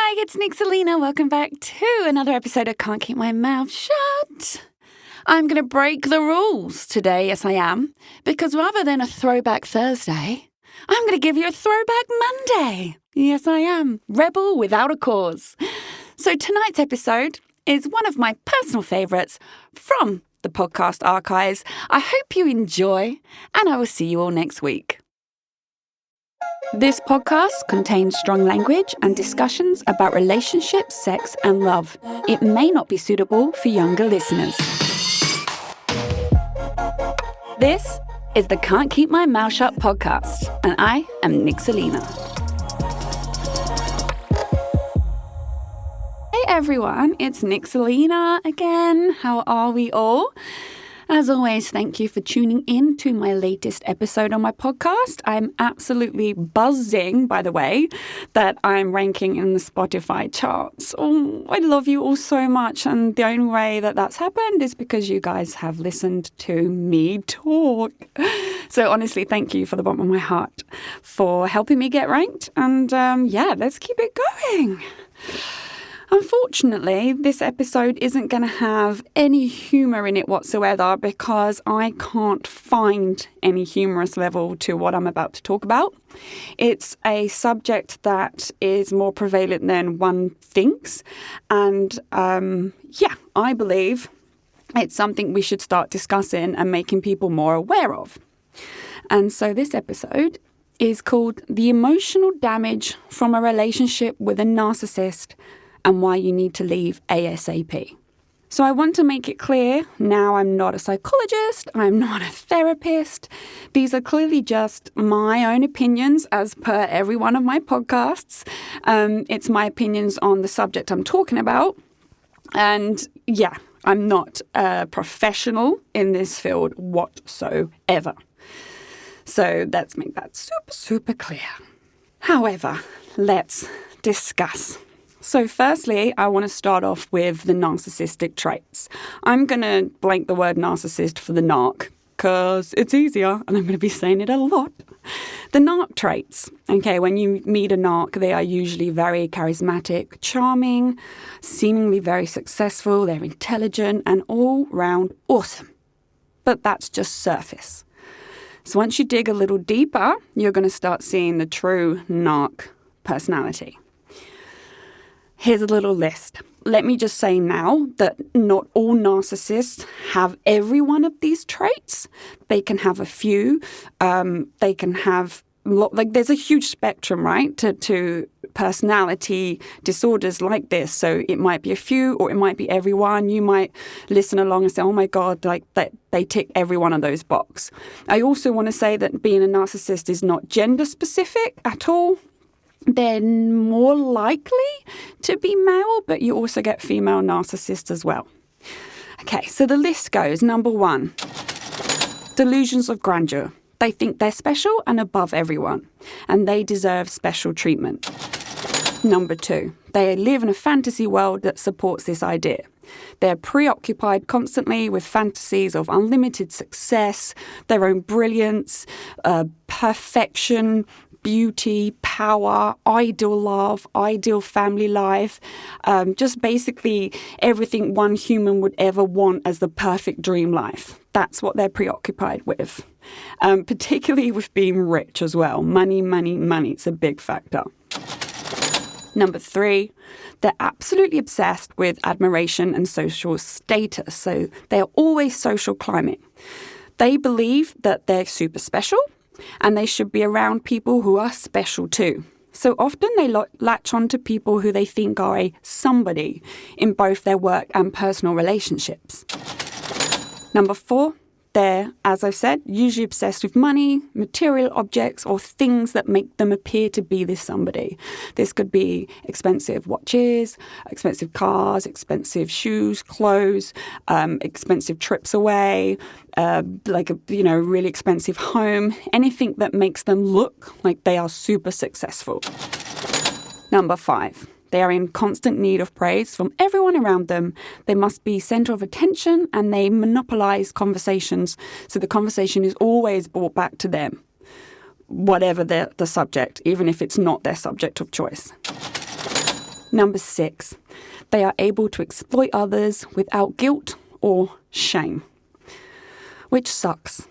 Hi, it's Nixalina. Welcome back to another episode of Can't Keep My Mouth Shut. I'm going to break the rules today, yes I am, because rather than a Throwback Thursday, I'm going to give you a Throwback Monday. Yes I am. Rebel without a cause. So tonight's episode is one of my personal favourites from the podcast archives. I hope you enjoy, and I will see you all next week. This podcast contains strong language and discussions about relationships, sex, and love. It may not be suitable for younger listeners. This is the Can't Keep My Mouth Shut podcast, and I am Nixalina. Hey everyone, it's Nixalina again. How are we all? As always, thank you for tuning in to my latest episode on my podcast. I'm absolutely buzzing, by the way, that I'm ranking in the Spotify charts. Oh, I love you all so much. And the only way that that's happened is because you guys have listened to me talk. So honestly, thank you for the bottom of my heart for helping me get ranked. And let's keep it going. Unfortunately, this episode isn't going to have any humour in it whatsoever because I can't find any humorous level to what I'm about to talk about. It's a subject that is more prevalent than one thinks. And I believe it's something we should start discussing and making people more aware of. And so this episode is called The Emotional Damage from a Relationship with a Narcissist and Why You Need to Leave ASAP. So I want to make it clear, now I'm not a psychologist, I'm not a therapist. These are clearly just my own opinions as per every one of my podcasts. It's my opinions on the subject I'm talking about. And yeah, I'm not a professional in this field whatsoever. So let's make that super, super clear. However, let's discuss. So firstly, I want to start off with the narcissistic traits. I'm going to blank the word narcissist for the narc because it's easier and I'm going to be saying it a lot. The narc traits. Okay, when you meet a narc, they are usually very charismatic, charming, seemingly very successful, they're intelligent and all round awesome. But that's just surface. So once you dig a little deeper, you're going to start seeing the true narc personality. Here's a little list. Let me just say now that not all narcissists have every one of these traits. They can have a few. They can have, there's a huge spectrum, right, to personality disorders like this. So it might be a few or it might be every one. You might listen along and say, oh my God, they tick every one of those boxes. I also want to say that being a narcissist is not gender specific at all. They're more likely to be male, but you also get female narcissists as well. Okay, so the list goes. Number 1, delusions of grandeur. They think they're special and above everyone, and they deserve special treatment. Number 2, they live in a fantasy world that supports this idea. They're preoccupied constantly with fantasies of unlimited success, their own brilliance, perfection, beauty, power, ideal love, ideal family life, just basically everything one human would ever want as the perfect dream life. That's what they're preoccupied with, particularly with being rich as well. Money, money, money. It's a big factor. Number 3, they're absolutely obsessed with admiration and social status. So they're always social climbing. They believe that they're super special and they should be around people who are special too. So often they latch on to people who they think are a somebody in both their work and personal relationships. Number 4, they're, as I've said, usually obsessed with money, material objects, or things that make them appear to be this somebody. This could be expensive watches, expensive cars, expensive shoes, clothes, expensive trips away, really expensive home, anything that makes them look like they are super successful. Number 5. They are in constant need of praise from everyone around them. They must be center of attention and they monopolize conversations. So the conversation is always brought back to them, whatever the subject, even if it's not their subject of choice. Number 6, they are able to exploit others without guilt or shame, which sucks.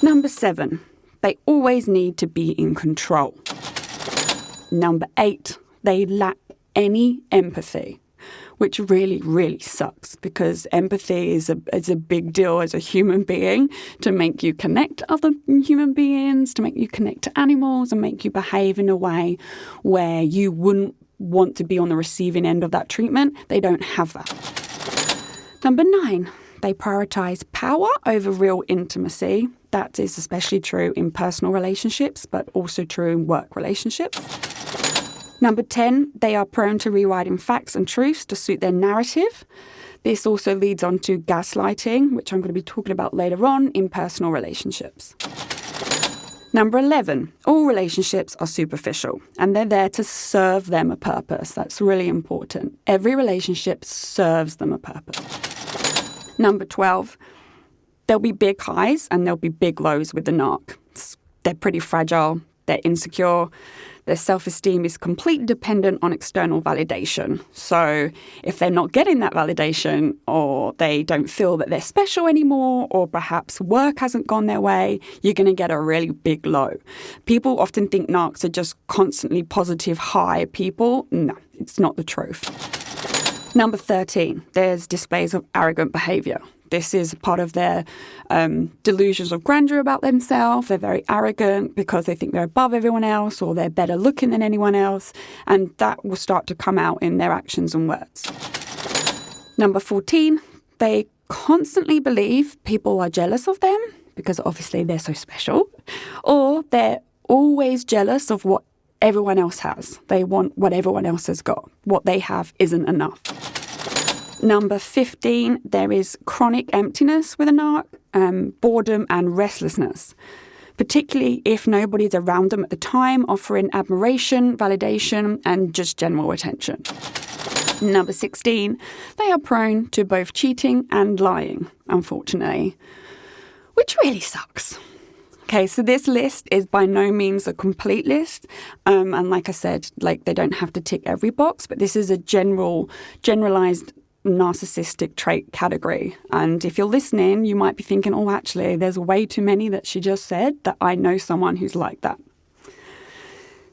Number 7, they always need to be in control. Number 8, they lack any empathy, which really, really sucks because empathy is a big deal as a human being to make you connect to other human beings, to make you connect to animals and make you behave in a way where you wouldn't want to be on the receiving end of that treatment. They don't have that. Number 9, they prioritize power over real intimacy. That is especially true in personal relationships, but also true in work relationships. Number 10, they are prone to rewriting facts and truths to suit their narrative. This also leads on to gaslighting, which I'm going to be talking about later on in personal relationships. Number 11, all relationships are superficial and they're there to serve them a purpose. That's really important. Every relationship serves them a purpose. Number 12, there'll be big highs and there'll be big lows with the narc. They're pretty fragile, they're insecure, their self-esteem is completely dependent on external validation. So if they're not getting that validation or they don't feel that they're special anymore or perhaps work hasn't gone their way, you're going to get a really big low. People often think narcs are just constantly positive, high people. No, it's not the truth. Number 13, there's displays of arrogant behavior. This is part of their delusions of grandeur about themselves. They're very arrogant because they think they're above everyone else or they're better looking than anyone else. And that will start to come out in their actions and words. Number 14, they constantly believe people are jealous of them because obviously they're so special. Or they're always jealous of what everyone else has. They want what everyone else has got. What they have isn't enough. Number 15, there is chronic emptiness with a narc, boredom and restlessness, particularly if nobody's around them at the time, offering admiration, validation, and just general attention. Number 16, they are prone to both cheating and lying, unfortunately, which really sucks. Okay, so this list is by no means a complete list. And like I said, they don't have to tick every box, but this is a generalized narcissistic trait category. And if you're listening, you might be thinking, oh, actually, there's way too many that she just said that I know someone who's like that.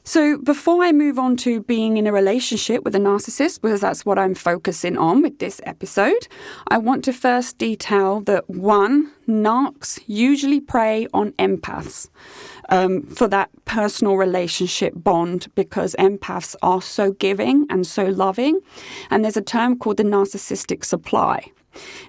So before I move on to being in a relationship with a narcissist, because that's what I'm focusing on with this episode, I want to first detail that 1, narcs usually prey on empaths for that personal relationship bond because empaths are so giving and so loving. And there's a term called the narcissistic supply.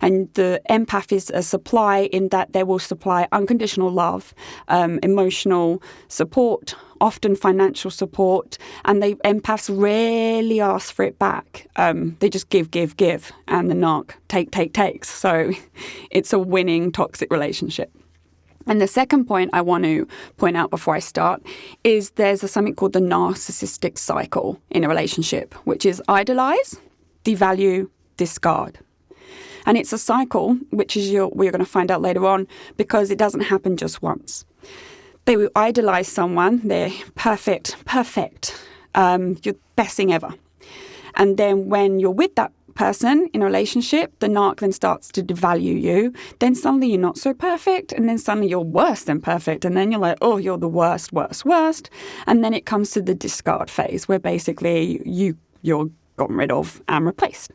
And the empath is a supply in that they will supply unconditional love, emotional support, often financial support, and empaths rarely ask for it back. They just give, and the narc takes. So it's a winning toxic relationship. And the second point I want to point out before I start is there's something called the narcissistic cycle in a relationship, which is idolize, devalue, discard. And it's a cycle, which is we're going to find out later on, because it doesn't happen just once. They will idolize someone. They're perfect, you're best thing ever. And then when you're with that person in a relationship, the narc then starts to devalue you. Then suddenly you're not so perfect. And then suddenly you're worse than perfect. And then you're like, oh, you're the worst. And then it comes to the discard phase where basically you're gotten rid of and replaced.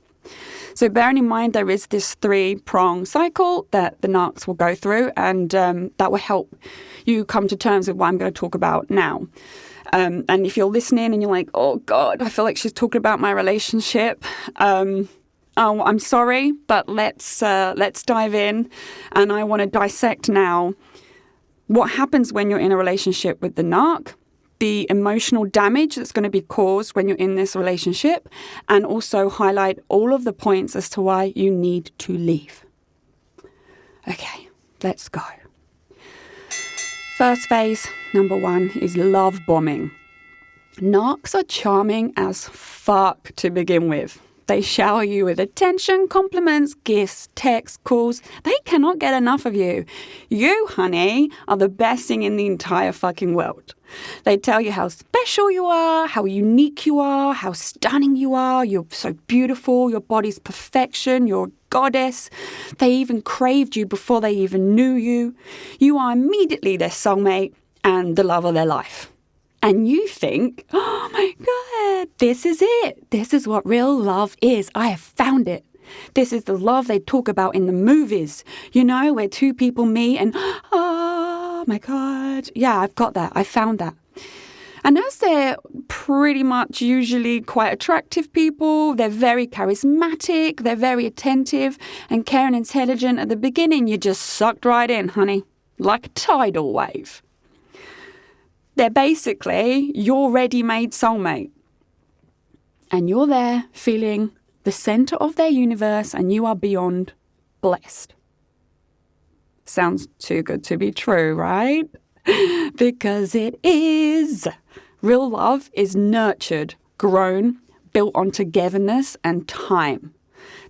So bearing in mind there is this 3-prong cycle that the narcs will go through, and that will help you come to terms with what I'm going to talk about now. And if you're listening and you're like, oh God, I feel like she's talking about my relationship. I'm sorry, but let's dive in. And I want to dissect now what happens when you're in a relationship with the narc, the emotional damage that's going to be caused when you're in this relationship, and also highlight all of the points as to why you need to leave. Okay, let's go. First phase, number 1, is love bombing. Narcs are charming as fuck to begin with. They shower you with attention, compliments, gifts, texts, calls. They cannot get enough of you. You, honey, are the best thing in the entire fucking world. They tell you how special you are, how unique you are, how stunning you are. You're so beautiful. Your body's perfection. You're a goddess. They even craved you before they even knew you. You are immediately their soulmate and the love of their life. And you think, oh my God, this is it. This is what real love is. I have found it. This is the love they talk about in the movies, you know, where two people meet and, oh my God. Yeah, I've got that. I found that. And as they're pretty much usually quite attractive people, they're very charismatic, they're very attentive and caring and intelligent. At the beginning, you're just sucked right in, honey, like a tidal wave. They're basically your ready-made soulmate. And you're there feeling the center of their universe and you are beyond blessed. Sounds too good to be true, right? Because it is. Real love is nurtured, grown, built on togetherness and time.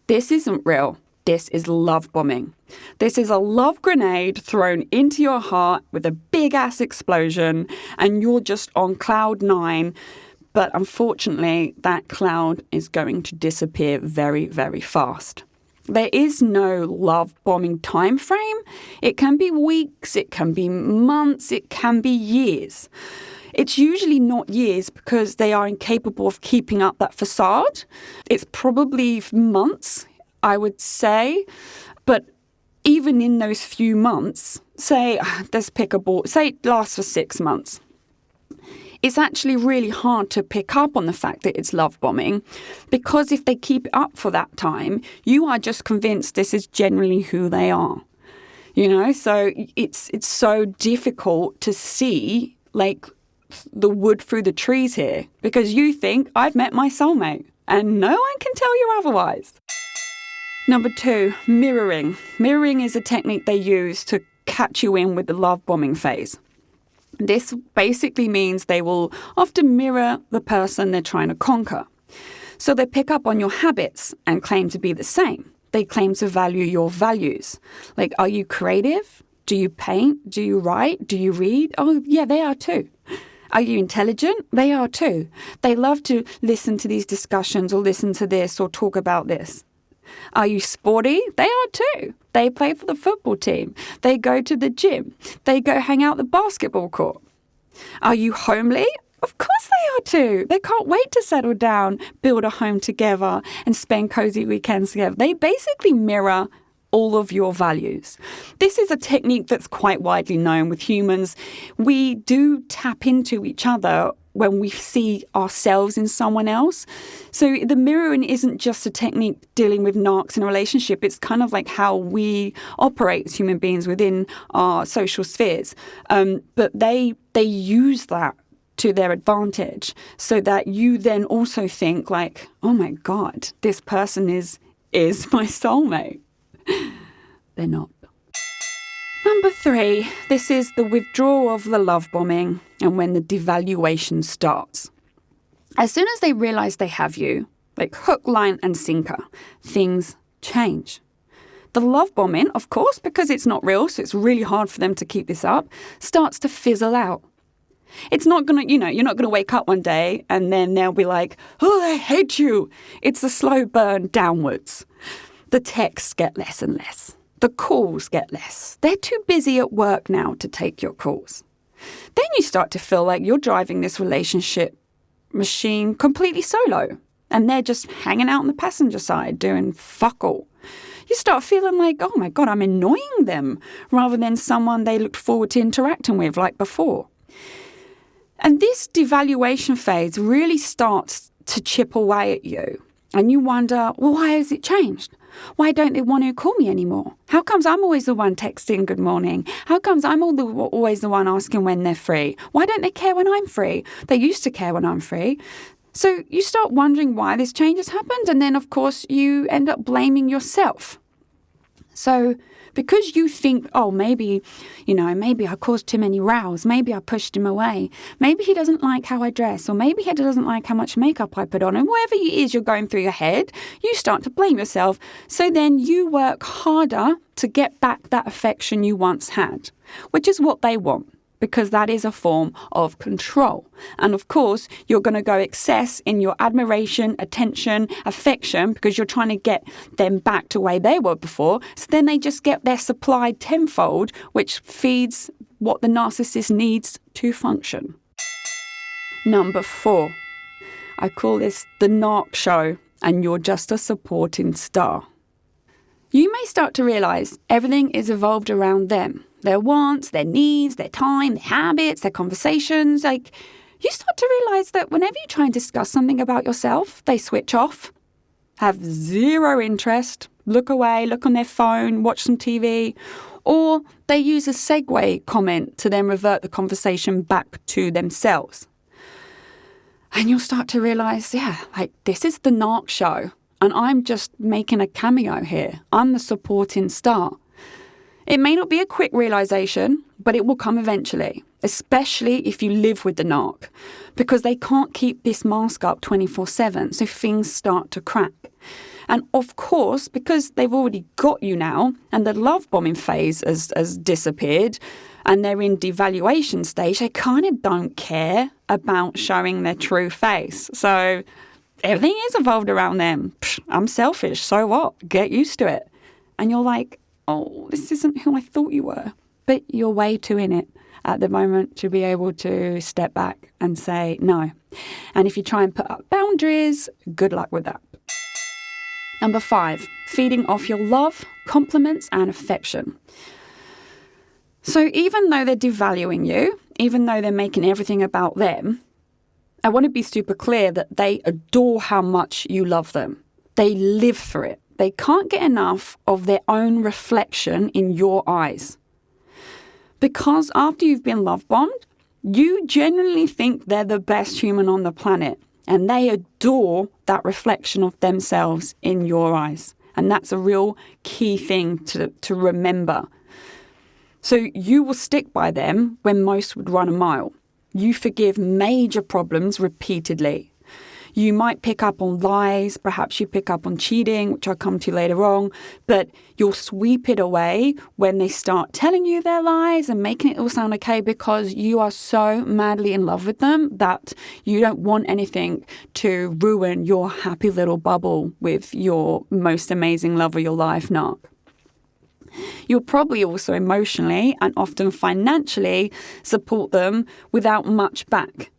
This isn't real. This is love bombing. This is a love grenade thrown into your heart with a big ass explosion and you're just on cloud 9. But unfortunately, that cloud is going to disappear very, very fast. There is no love bombing time frame. It can be weeks, it can be months, it can be years. It's usually not years because they are incapable of keeping up that facade. It's probably months, I would say. But even in those few months, say, let's pick a ball, say it lasts for 6 months. It's actually really hard to pick up on the fact that it's love bombing because if they keep it up for that time, you are just convinced this is generally who they are. You know, so it's so difficult to see like the wood through the trees here because you think I've met my soulmate and no one can tell you otherwise. Number 2, mirroring. Mirroring is a technique they use to catch you in with the love bombing phase. This basically means they will often mirror the person they're trying to conquer. So they pick up on your habits and claim to be the same. They claim to value your values. Like, are you creative? Do you paint? Do you write? Do you read? Oh, yeah, they are too. Are you intelligent? They are too. They love to listen to these discussions or listen to this or talk about this. Are you sporty? They are too. They play for the football team. They go to the gym. They go hang out the basketball court. Are you homely? Of course they are too. They can't wait to settle down, build a home together, and spend cozy weekends together. They basically mirror all of your values. This is a technique that's quite widely known with humans. We do tap into each other when we see ourselves in someone else. So the mirroring isn't just a technique dealing with narcs in a relationship. It's kind of like how we operate as human beings within our social spheres. But they use that to their advantage so that you then also think like, oh my God, this person is my soulmate. They're not. Number 3, this is the withdrawal of the love bombing and when the devaluation starts. As soon as they realize they have you, like hook, line and sinker, things change. The love bombing, of course, because it's not real, so it's really hard for them to keep this up, starts to fizzle out. It's not going to, you're not going to wake up one day and then they'll be like, oh, I hate you. It's a slow burn downwards. The texts get less and less. The calls get less. They're too busy at work now to take your calls. Then you start to feel like you're driving this relationship machine completely solo and they're just hanging out on the passenger side doing fuck all. You start feeling like, oh my God, I'm annoying them rather than someone they looked forward to interacting with like before. And this devaluation phase really starts to chip away at you. And you wonder, well, why has it changed? Why don't they want to call me anymore? How comes I'm always the one texting good morning? How comes I'm always the one asking when they're free? Why don't they care when I'm free? They used to care when I'm free. So you start wondering why this change has happened. And then, of course, you end up blaming yourself. So because you think, oh, maybe I caused too many rows, maybe I pushed him away, maybe he doesn't like how I dress, or maybe he doesn't like how much makeup I put on, and whatever it is you're going through your head, you start to blame yourself. So then you work harder to get back that affection you once had, which is what they want, because that is a form of control. And of course, you're going to go excess in your admiration, attention, affection, because you're trying to get them back to the way they were before. So then they just get their supply tenfold, which feeds what the narcissist needs to function. Number 4, I call this the Narc show, and you're just a supporting star. You may start to realize everything is evolved around them. Their wants, their needs, their time, their habits, their conversations. You start to realize that whenever you try and discuss something about yourself, they switch off, have zero interest, look away, look on their phone, watch some TV, or they use a segue comment to then revert the conversation back to themselves. And you'll start to realize, this is the Narc show, and I'm just making a cameo here. I'm the supporting star. It may not be a quick realization, but it will come eventually, especially if you live with the narc, because they can't keep this mask up 24/7, so things start to crack. And of course, because they've already got you now, and the love bombing phase has disappeared, and they're in devaluation stage, they kind of don't care about showing their true face. So everything is evolved around them. I'm selfish, so what? Get used to it. And you're like, oh, this isn't who I thought you were. But you're way too in it at the moment to be able to step back and say no. And if you try and put up boundaries, good luck with that. Number 5, feeding off your love, compliments, and affection. So even though they're devaluing you, even though they're making everything about them, I want to be super clear that they adore how much you love them. They live for it. They can't get enough of their own reflection in your eyes. Because after you've been love bombed, you genuinely think they're the best human on the planet, and they adore that reflection of themselves in your eyes. And that's a real key thing to remember. So you will stick by them when most would run a mile. You forgive major problems repeatedly. You might pick up on lies, perhaps you pick up on cheating, which I'll come to later on, but you'll sweep it away when they start telling you their lies and making it all sound okay, because you are so madly in love with them that you don't want anything to ruin your happy little bubble with your most amazing love of your life, Narc. You'll probably also emotionally and often financially support them without much back.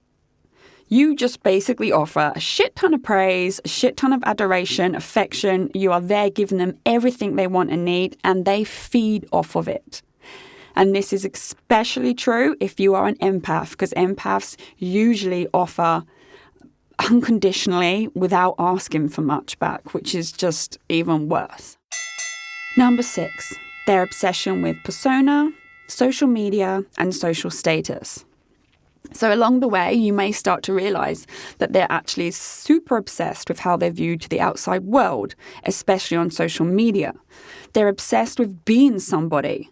You just basically offer a shit ton of praise, a shit ton of adoration, affection. You are there giving them everything they want and need, and they feed off of it. And this is especially true if you are an empath, because empaths usually offer unconditionally without asking for much back, which is just even worse. Number 6, their obsession with persona, social media, and social status. So along the way, you may start to realize that they're actually super obsessed with how they're viewed to the outside world, especially on social media. They're obsessed with being somebody.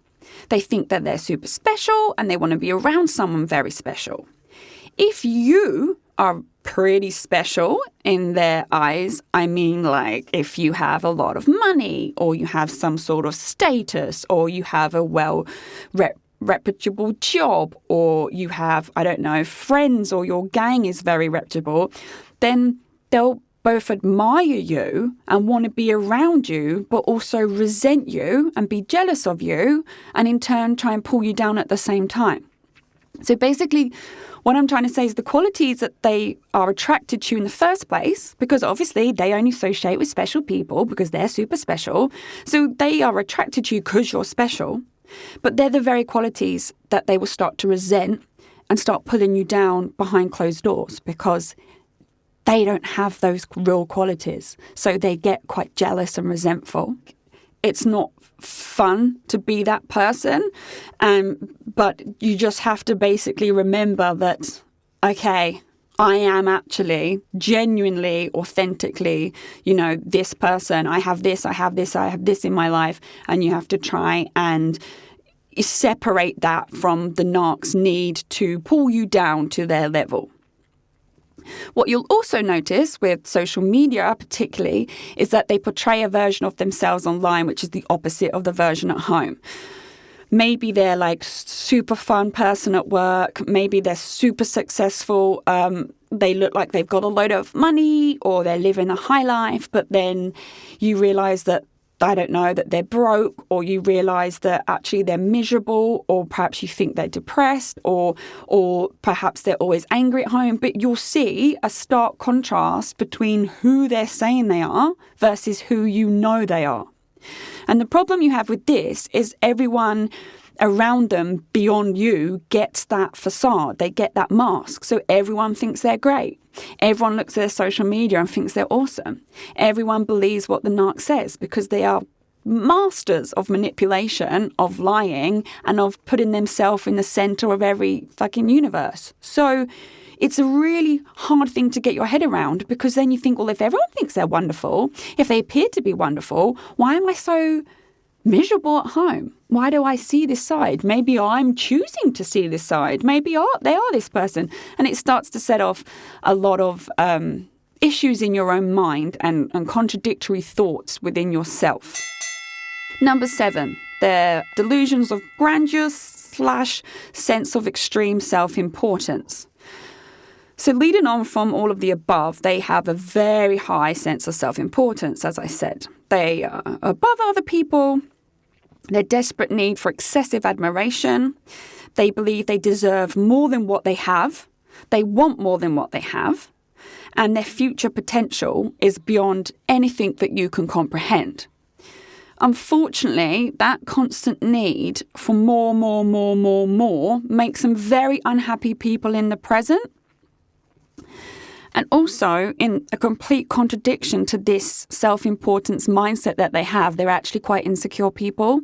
They think that they're super special and they want to be around someone very special. If you are pretty special in their eyes, I mean, like if you have a lot of money, or you have some sort of status, or you have a reputable job, or you have, friends, or your gang is very reputable, then they'll both admire you and want to be around you, but also resent you and be jealous of you, and in turn try and pull you down at the same time. So basically, what I'm trying to say is the qualities that they are attracted to in the first place, because obviously they only associate with special people because they're super special. So they are attracted to you because you're special. But they're the very qualities that they will start to resent and start pulling you down behind closed doors, because they don't have those real qualities. So they get quite jealous and resentful. It's not fun to be that person, but you just have to basically remember that, okay, I am actually genuinely, authentically, this person. I have this in my life. And you have to try and separate that from the narc's need to pull you down to their level. What you'll also notice with social media particularly is that they portray a version of themselves online, which is the opposite of the version at home. Maybe they're like super fun person at work. Maybe they're super successful. They look like they've got a load of money or they're living a high life. But then you realize that, I don't know, that they're broke, or you realize that actually they're miserable, or perhaps you think they're depressed, or perhaps they're always angry at home. But you'll see a stark contrast between who they're saying they are versus who you know they are. And the problem you have with this is everyone around them beyond you gets that facade. They get that mask. So everyone thinks they're great. Everyone looks at their social media and thinks they're awesome. Everyone believes what the narc says because they are masters of manipulation, of lying, and of putting themselves in the center of every fucking universe. So it's a really hard thing to get your head around, because then you think, well, if everyone thinks they're wonderful, if they appear to be wonderful, why am I so miserable at home? Why do I see this side? Maybe I'm choosing to see this side. Maybe they are this person. And it starts to set off a lot of issues in your own mind and contradictory thoughts within yourself. Number 7, they're delusions of grandeur / sense of extreme self-importance. So leading on from all of the above, they have a very high sense of self-importance, as I said. They are above other people. Their desperate need for excessive admiration. They believe they deserve more than what they have. They want more than what they have. And their future potential is beyond anything that you can comprehend. Unfortunately, that constant need for more makes them very unhappy people in the present. And also, in a complete contradiction to this self-importance mindset that they have, they're actually quite insecure people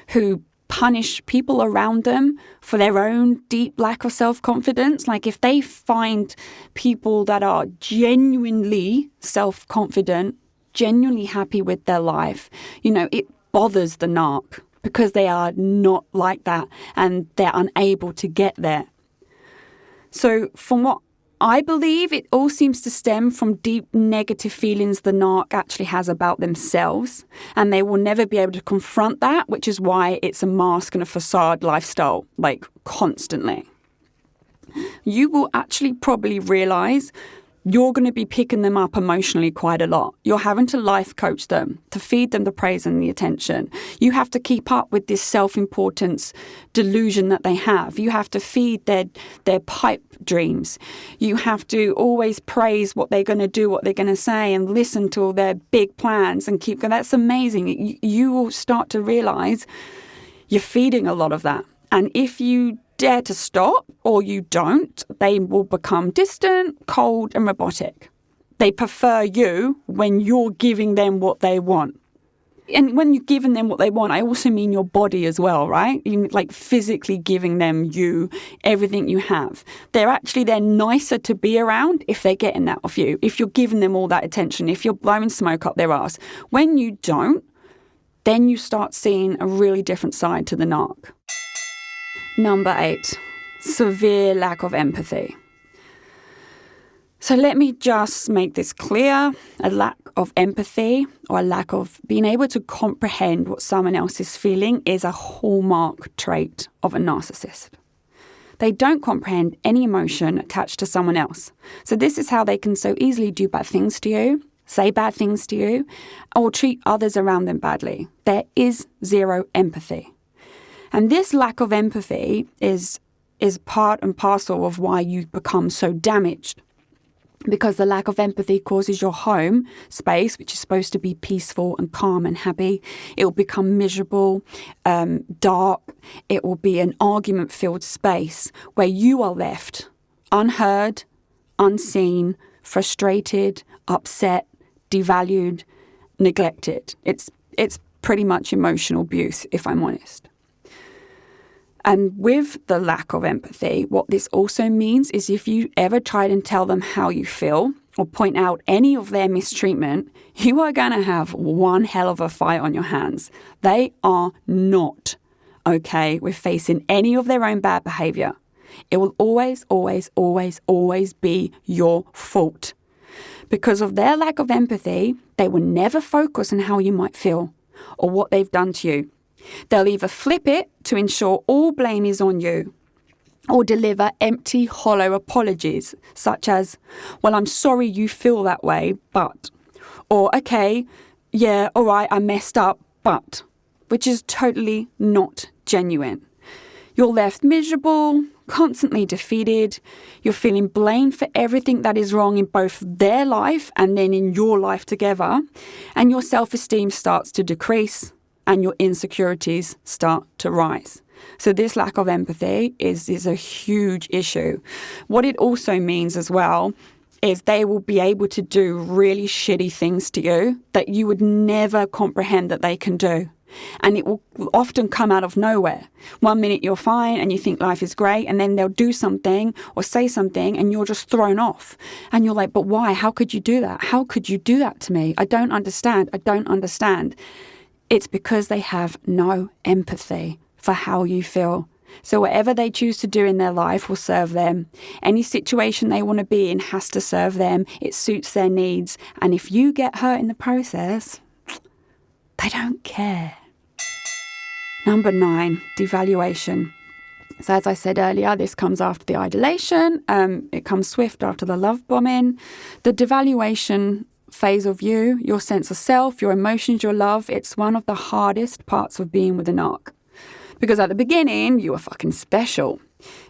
who punish people around them for their own deep lack of self-confidence. Like if they find people that are genuinely self-confident, genuinely happy with their life, it bothers the narc because they are not like that and they're unable to get there. So from what I believe, it all seems to stem from deep negative feelings the narc actually has about themselves, and they will never be able to confront that, which is why it's a mask and a facade lifestyle, like constantly. You will actually probably realize you're going to be picking them up emotionally quite a lot. You're having to life coach them, to feed them the praise and the attention. You have to keep up with this self-importance delusion that they have. You have to feed their pipe dreams. You have to always praise what they're going to do, what they're going to say, and listen to all their big plans and keep going. That's amazing. You will start to realize you're feeding a lot of that. And if you dare to stop or you don't, they will become distant, cold and robotic. They prefer you when you're giving them what they want. And when you're giving them what they want, I also mean your body as well, right? You like physically giving them everything you have. They're nicer to be around if they're getting that off you, if you're giving them all that attention, if you're blowing smoke up their ass. When you don't, then you start seeing a really different side to the narc. Number 8, severe lack of empathy. So let me just make this clear. A lack of empathy or a lack of being able to comprehend what someone else is feeling is a hallmark trait of a narcissist. They don't comprehend any emotion attached to someone else. So this is how they can so easily do bad things to you, say bad things to you, or treat others around them badly. There is zero empathy. And this lack of empathy is part and parcel of why you become so damaged. Because the lack of empathy causes your home space, which is supposed to be peaceful and calm and happy, it will become miserable, dark. It will be an argument-filled space where you are left unheard, unseen, frustrated, upset, devalued, neglected. It's pretty much emotional abuse, if I'm honest. And with the lack of empathy, what this also means is if you ever try and tell them how you feel or point out any of their mistreatment, you are going to have one hell of a fight on your hands. They are not okay with facing any of their own bad behavior. It will always, always, always, always be your fault. Because of their lack of empathy, they will never focus on how you might feel or what they've done to you. They'll either flip it to ensure all blame is on you or deliver empty, hollow apologies, such as, well, I'm sorry you feel that way, but, or, okay, yeah, all right, I messed up, but, which is totally not genuine. You're left miserable, constantly defeated. You're feeling blamed for everything that is wrong in both their life and then in your life together. And your self-esteem starts to decrease and your insecurities start to rise. So this lack of empathy is a huge issue. What it also means as well is they will be able to do really shitty things to you that you would never comprehend that they can do. And it will often come out of nowhere. 1 minute you're fine and you think life is great, and then they'll do something or say something and you're just thrown off. And you're like, but why? How could you do that? How could you do that to me? I don't understand. I don't understand. It's because they have no empathy for how you feel. So whatever they choose to do in their life will serve them. Any situation they want to be in has to serve them. It suits their needs. And if you get hurt in the process, they don't care. Number 9, devaluation. So as I said earlier, this comes after the idolation. It comes swift after the love bombing. The devaluation phase of you, your sense of self, your emotions, your love, it's one of the hardest parts of being with a narc. Because at the beginning, you were fucking special.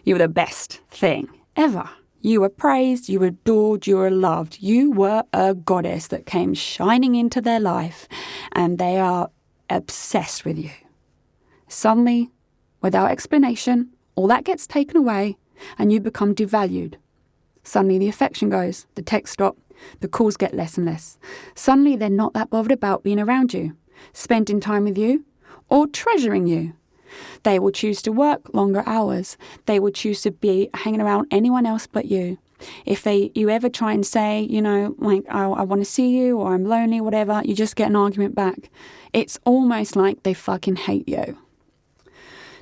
You were the best thing ever. You were praised, you were adored, you were loved. You were a goddess that came shining into their life, and they are obsessed with you. Suddenly, without explanation, all that gets taken away and you become devalued. Suddenly the affection goes, the texts stop, the calls get less and less. Suddenly they're not that bothered about being around you, spending time with you, or treasuring you. They will choose to work longer hours. They will choose to be hanging around anyone else but you. If you ever try and say, like, I want to see you, or I'm lonely, whatever, you just get an argument back. It's almost like they fucking hate you.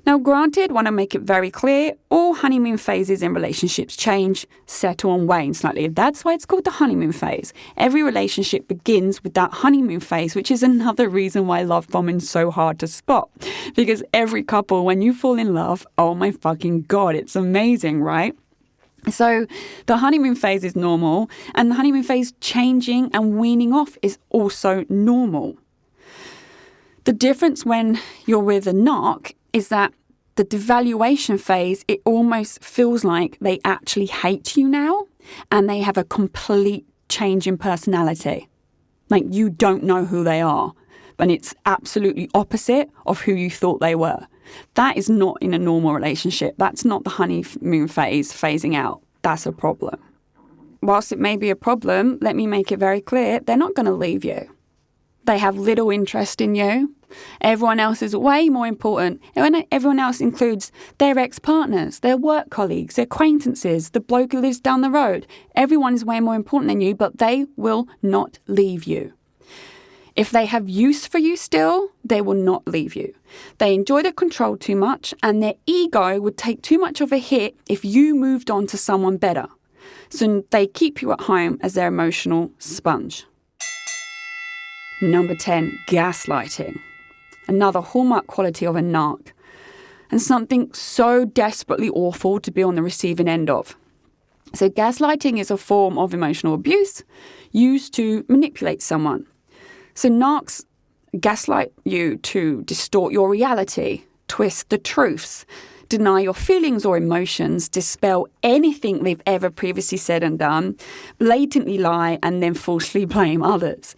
Now, granted, want to make it very clear, all honeymoon phases in relationships change, settle and wane slightly. That's why it's called the honeymoon phase. Every relationship begins with that honeymoon phase, which is another reason why love bombing is so hard to spot. Because every couple, when you fall in love, oh my fucking God, it's amazing, right? So the honeymoon phase is normal, and the honeymoon phase changing and weaning off is also normal. The difference when you're with a narc is that the devaluation phase, it almost feels like they actually hate you now and they have a complete change in personality. Like you don't know who they are, but it's absolutely opposite of who you thought they were. That is not in a normal relationship. That's not the honeymoon phase phasing out. That's a problem. Whilst it may be a problem, let me make it very clear, they're not going to leave you. They have little interest in you. Everyone else is way more important. Everyone else includes their ex-partners, their work colleagues, their acquaintances, the bloke who lives down the road. Everyone is way more important than you, but they will not leave you. If they have use for you still, they will not leave you. They enjoy the control too much, and their ego would take too much of a hit if you moved on to someone better. So they keep you at home as their emotional sponge. Number 10, gaslighting. Another hallmark quality of a narc, and something so desperately awful to be on the receiving end of. So gaslighting is a form of emotional abuse used to manipulate someone. So narcs gaslight you to distort your reality, twist the truths, deny your feelings or emotions, dispel anything they've ever previously said and done, blatantly lie, and then falsely blame others.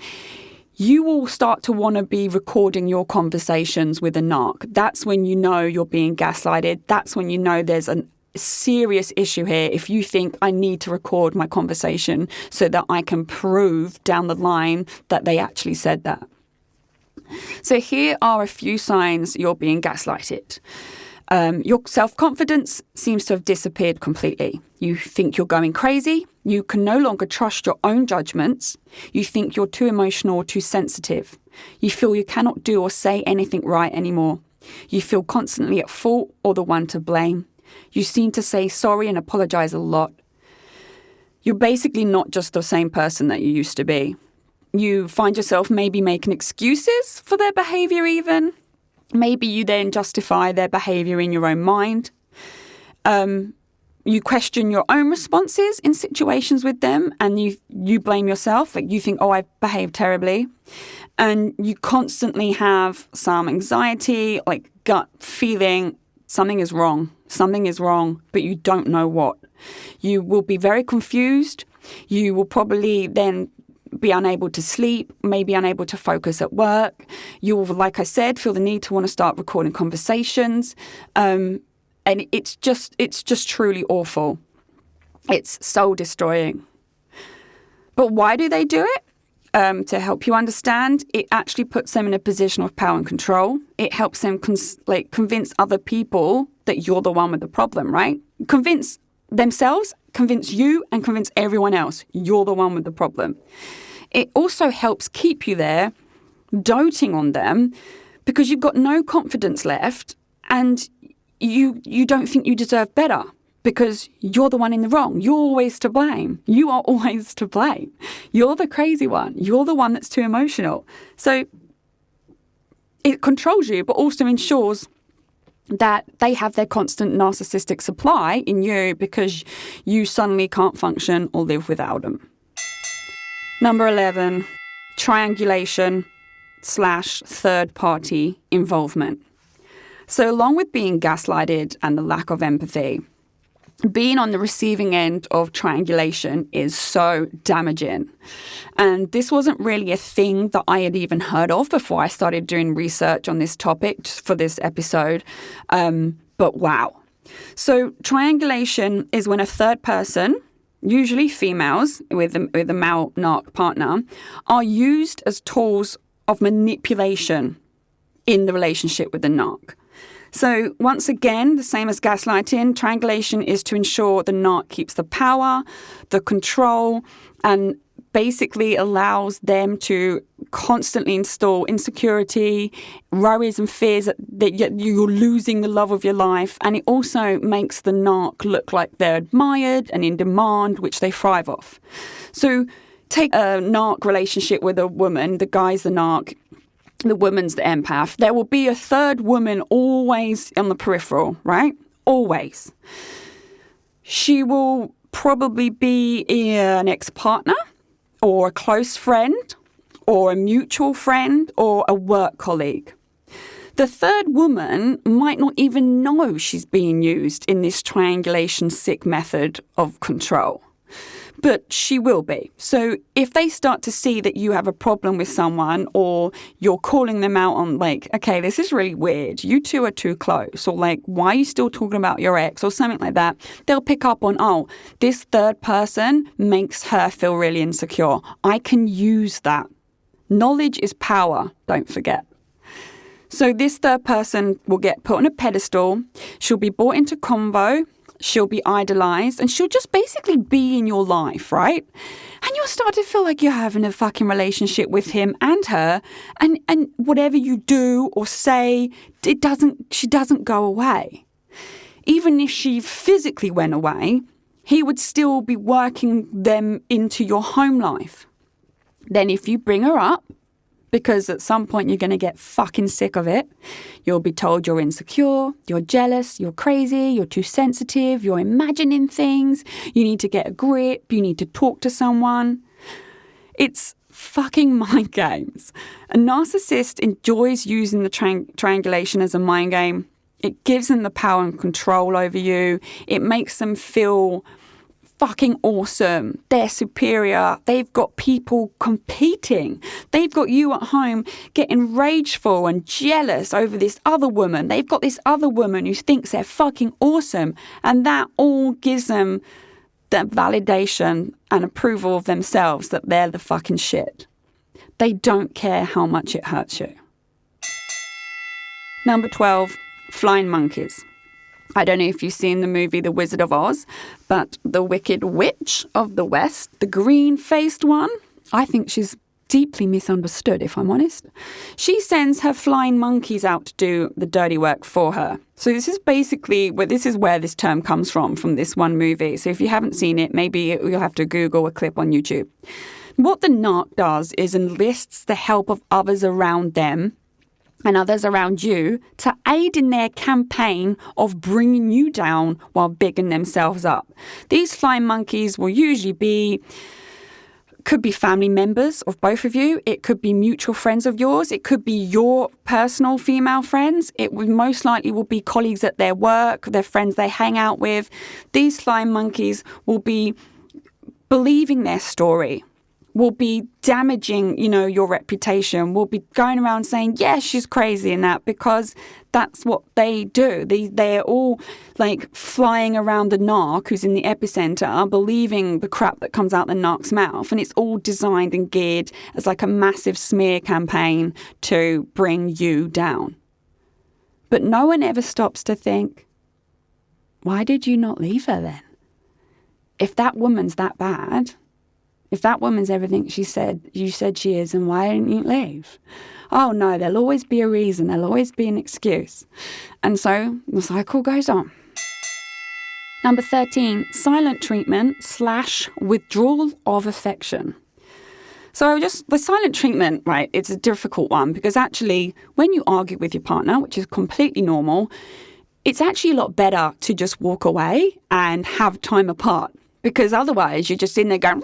You will start to want to be recording your conversations with a narc. That's when you know you're being gaslighted. That's when you know there's a serious issue here. If you think I need to record my conversation so that I can prove down the line that they actually said that. So here are a few signs you're being gaslighted. Your self-confidence seems to have disappeared completely. You think you're going crazy. You can no longer trust your own judgments. You think you're too emotional or too sensitive. You feel you cannot do or say anything right anymore. You feel constantly at fault or the one to blame. You seem to say sorry and apologize a lot. You're basically not just the same person that you used to be. You find yourself maybe making excuses for their behavior even. Maybe you then justify their behavior in your own mind. You question your own responses in situations with them, and you blame yourself. Like, you think, oh, I've behaved terribly. And you constantly have some anxiety, like gut feeling, something is wrong, but you don't know what. You will be very confused. You will probably then be unable to sleep, maybe unable to focus at work. You will, like I said, feel the need to want to start recording conversations. And it's just truly awful. It's soul destroying. But why do they do it? To help you understand, it actually puts them in a position of power and control. It helps them convince other people that you're the one with the problem, right? Convince themselves, convince you, and convince everyone else you're the one with the problem. It also helps keep you there, doting on them, because you've got no confidence left, and you don't think you deserve better because you're the one in the wrong. You're always to blame. You are always to blame. You're the crazy one. You're the one that's too emotional. So it controls you, but also ensures that they have their constant narcissistic supply in you because you suddenly can't function or live without them. Number 11, triangulation / third-party involvement. So along with being gaslighted and the lack of empathy, being on the receiving end of triangulation is so damaging. And this wasn't really a thing that I had even heard of before I started doing research on this topic for this episode. But wow. So triangulation is when a third person, usually females with a male narc partner, are used as tools of manipulation in the relationship with the narc. So once again, the same as gaslighting, triangulation is to ensure the narc keeps the power, the control, and basically allows them to constantly install insecurity, worries and fears that you're losing the love of your life. And it also makes the narc look like they're admired and in demand, which they thrive off. So take a narc relationship with a woman, the guy's the narc, the woman's the empath. There will be a third woman always on the peripheral, right? Always. She will probably be an ex-partner or a close friend or a mutual friend or a work colleague. The third woman might not even know she's being used in this triangulation sick method of control. But she will be. So if they start to see that you have a problem with someone, or you're calling them out on like, okay, this is really weird, you two are too close, or like, why are you still talking about your ex, or something like that, they'll pick up on, oh, this third person makes her feel really insecure. I can use that. Knowledge is power, don't forget. So this third person will get put on a pedestal. She'll be brought into convo. She'll be idolized, and she'll just basically be in your life, right? And you'll start to feel like you're having a fucking relationship with him and her, and whatever you do or say, she doesn't go away. Even if she physically went away, he would still be working them into your home life. Then if you bring her up, because at some point you're going to get fucking sick of it. You'll be told you're insecure, you're jealous, you're crazy, you're too sensitive, you're imagining things, you need to get a grip, you need to talk to someone. It's fucking mind games. A narcissist enjoys using the triangulation as a mind game. It gives them the power and control over you. It makes them feel fucking awesome. They're superior. They've got people competing. They've got you at home getting rageful and jealous over this other woman. They've got this other woman who thinks they're fucking awesome. And that all gives them the validation and approval of themselves that they're the fucking shit. They don't care how much it hurts you. Number 12, flying monkeys. I don't know if you've seen the movie The Wizard of Oz, but the Wicked Witch of the West, the green-faced one, I think she's deeply misunderstood, if I'm honest. She sends her flying monkeys out to do the dirty work for her. So this is basically where this term comes from this one movie. So if you haven't seen it, maybe you'll have to Google a clip on YouTube. What the narc does is enlists the help of others around them and others around you to aid in their campaign of bringing you down while bigging themselves up. These flying monkeys will usually could be family members of both of you. It could be mutual friends of yours. It could be your personal female friends. It would most likely will be colleagues at their work, their friends they hang out with. These flying monkeys will be believing their story, will be damaging, your reputation, will be going around saying, yeah, she's crazy and that, because that's what they do. They're all like flying around the narc who's in the epicenter, believing the crap that comes out the narc's mouth. And it's all designed and geared as like a massive smear campaign to bring you down. But no one ever stops to think, why did you not leave her then? If that woman's that bad, if that woman's everything you said she is, and why didn't you leave? Oh no, there'll always be a reason. There'll always be an excuse. And so the cycle goes on. Number 13, silent treatment / withdrawal of affection. So the silent treatment, right, it's a difficult one because actually when you argue with your partner, which is completely normal, it's actually a lot better to just walk away and have time apart. Because otherwise you're just in there going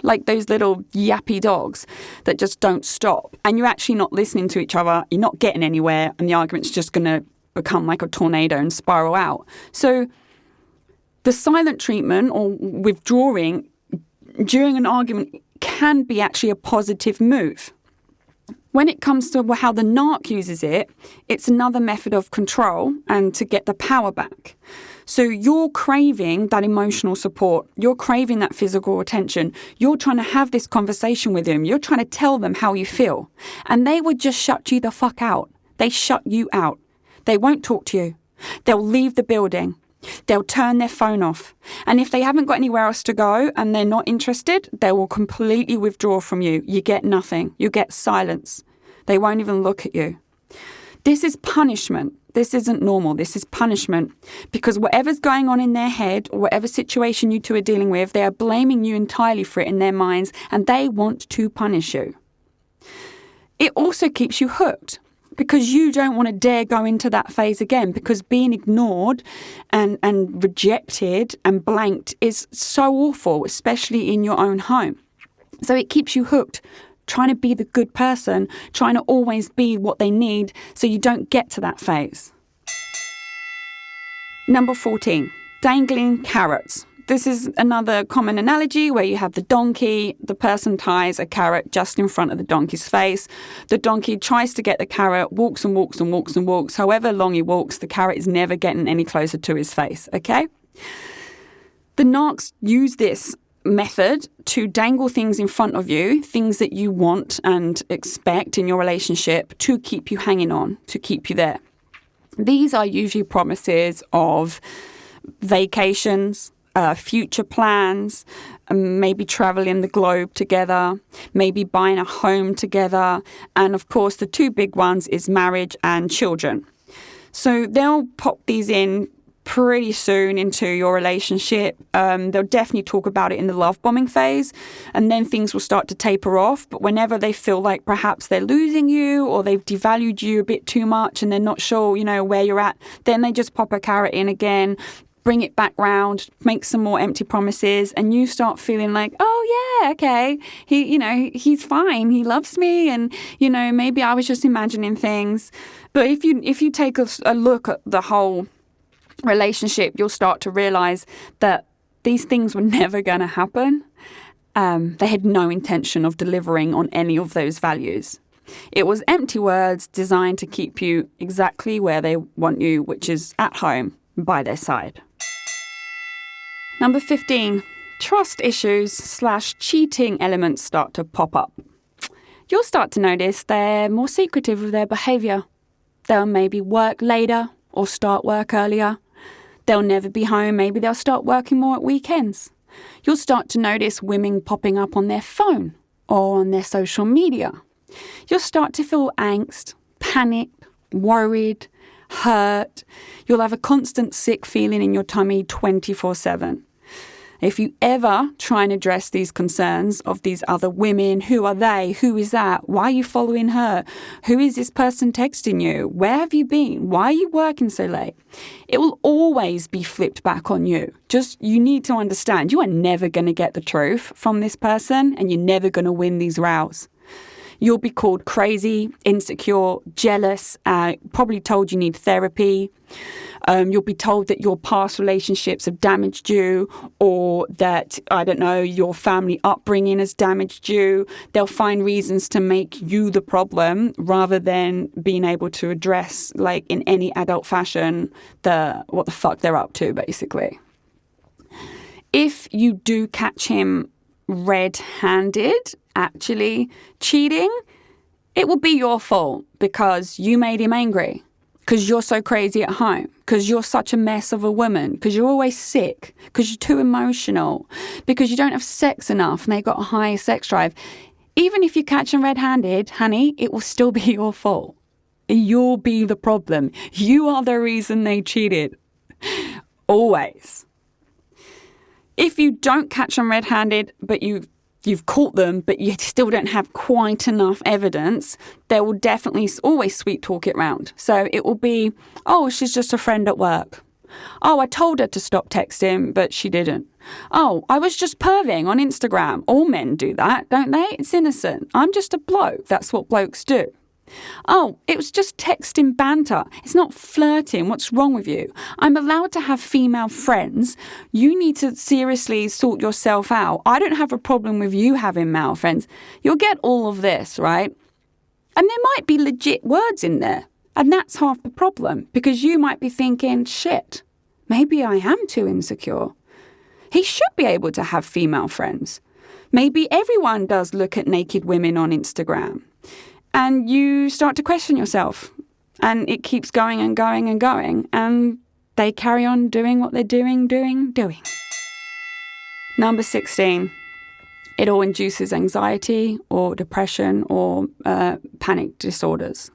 like those little yappy dogs that just don't stop. And you're actually not listening to each other. You're not getting anywhere. And the argument's just going to become like a tornado and spiral out. So the silent treatment or withdrawing during an argument can be actually a positive move. When it comes to how the narc uses it, it's another method of control and to get the power back. So you're craving that emotional support. You're craving that physical attention. You're trying to have this conversation with them. You're trying to tell them how you feel. And they would just shut you the fuck out. They shut you out. They won't talk to you. They'll leave the building. They'll turn their phone off. And if they haven't got anywhere else to go and they're not interested, they will completely withdraw from you. You get nothing. You get silence. They won't even look at you. This is punishment. This isn't normal. This is punishment. Because whatever's going on in their head or whatever situation you two are dealing with, they are blaming you entirely for it in their minds and they want to punish you. It also keeps you hooked because you don't want to dare go into that phase again because being ignored and rejected and blanked is so awful, especially in your own home. So it keeps you hooked, trying to be the good person, trying to always be what they need so you don't get to that phase. Number 14, dangling carrots. This is another common analogy where you have the donkey, the person ties a carrot just in front of the donkey's face. The donkey tries to get the carrot, walks and walks and walks and walks. However long he walks, the carrot is never getting any closer to his face, okay? The narcs use this method to dangle things in front of you, things that you want and expect in your relationship to keep you hanging on, to keep you there. These are usually promises of vacations, future plans, maybe traveling the globe together, maybe buying a home together. And of course, the two big ones is marriage and children. So they'll pop these in pretty soon into your relationship. They'll definitely talk about it in the love bombing phase, and then things will start to taper off. But whenever they feel like perhaps they're losing you or they've devalued you a bit too much and they're not sure, where you're at, then they just pop a carrot in again, bring it back round, make some more empty promises, and you start feeling like, oh yeah, okay, he's fine, he loves me, and maybe I was just imagining things. But if you take a look at the whole relationship, you'll start to realize that these things were never going to happen. They had no intention of delivering on any of those values. It was empty words designed to keep you exactly where they want you, which is at home by their side. Number 15, trust issues / cheating elements start to pop up. You'll start to notice they're more secretive of their behaviour. They'll maybe work later or start work earlier. They'll never be home. Maybe they'll start working more at weekends. You'll start to notice women popping up on their phone or on their social media. You'll start to feel angst, panic, worried, hurt. You'll have a constant sick feeling in your tummy 24/7. If you ever try and address these concerns of these other women, who are they? Who is that? Why are you following her? Who is this person texting you? Where have you been? Why are you working so late? It will always be flipped back on you. You need to understand, you are never going to get the truth from this person, and you're never going to win these rows. You'll be called crazy, insecure, jealous, probably told you need therapy. You'll be told that your past relationships have damaged you, or that, I don't know, your family upbringing has damaged you. They'll find reasons to make you the problem rather than being able to address, like in any adult fashion, what the fuck they're up to, basically. If you do catch him red-handed, actually cheating, it will be your fault because you made him angry, because you're so crazy at home, because you're such a mess of a woman, because you're always sick, because you're too emotional, because you don't have sex enough and they got a high sex drive. Even if you catch him red-handed, honey, it will still be your fault. You'll be the problem. You are the reason they cheated. Always. If you don't catch them red-handed, but you've caught them, but you still don't have quite enough evidence, they will definitely always sweet talk it round. So it will be, oh, she's just a friend at work. Oh, I told her to stop texting, but she didn't. Oh, I was just perving on Instagram. All men do that, don't they? It's innocent. I'm just a bloke. That's what blokes do. Oh, it was just texting banter. It's not flirting. What's wrong with you? I'm allowed to have female friends. You need to seriously sort yourself out. I don't have a problem with you having male friends. You'll get all of this, right? And there might be legit words in there. And that's half the problem, because you might be thinking, shit, maybe I am too insecure. He should be able to have female friends. Maybe everyone does look at naked women on Instagram. And you start to question yourself, and it keeps going and going and going, and they carry on doing what they're doing. Number 16, it all induces anxiety or depression or panic disorders.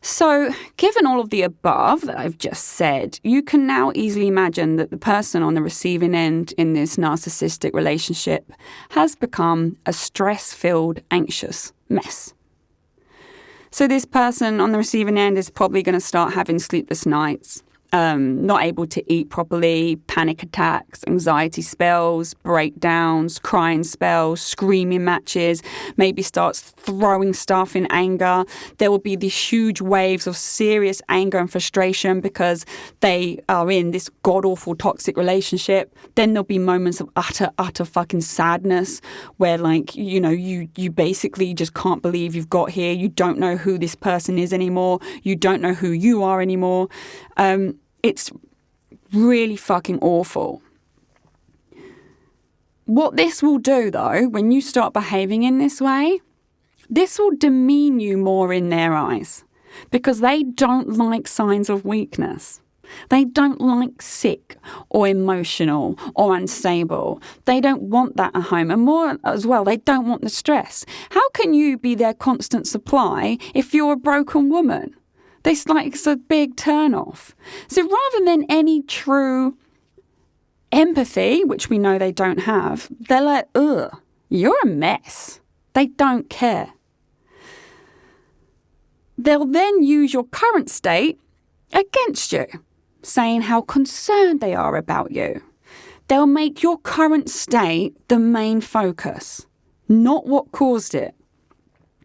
So, given all of the above that I've just said, you can now easily imagine that the person on the receiving end in this narcissistic relationship has become a stress-filled, anxious mess. So this person on the receiving end is probably going to start having sleepless nights, not able to eat properly, panic attacks, anxiety spells, breakdowns, crying spells, screaming matches, maybe starts throwing stuff in anger. There will be these huge waves of serious anger and frustration because they are in this god-awful toxic relationship. Then there'll be moments of utter fucking sadness where, like, you know, you basically just can't believe you've got here. You don't know who this person is anymore. You don't know who you are anymore. It's really fucking awful. What this will do, though, when you start behaving in this way, this will demean you more in their eyes because they don't like signs of weakness. They don't like sick or emotional or unstable. They don't want that at home. And more as well, they don't want the stress. How can you be their constant supply if you're a broken woman? It's a big turn-off. So rather than any true empathy, which we know they don't have, they're like, ugh, you're a mess. They don't care. They'll then use your current state against you, saying how concerned they are about you. They'll make your current state the main focus, not what caused it.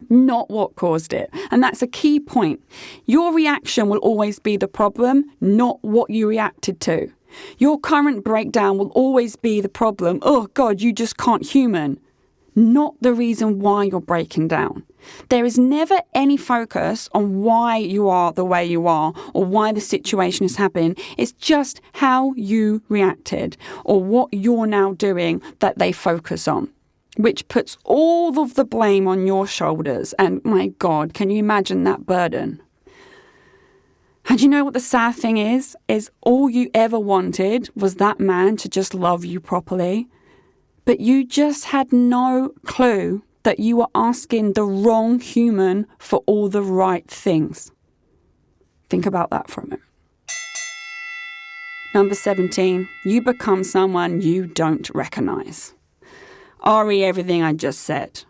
Not what caused it. And that's a key point. Your reaction will always be the problem, not what you reacted to. Your current breakdown will always be the problem. Oh God, you just can't human. Not the reason why you're breaking down. There is never any focus on why you are the way you are or why the situation is happening. It's just how you reacted or what you're now doing that they focus on, which puts all of the blame on your shoulders. And my God, can you imagine that burden? And you know what the sad thing is all you ever wanted was that man to just love you properly. But you just had no clue that you were asking the wrong human for all the right things. Think about that for a minute. Number 17, you become someone you don't recognize. Re everything I just said.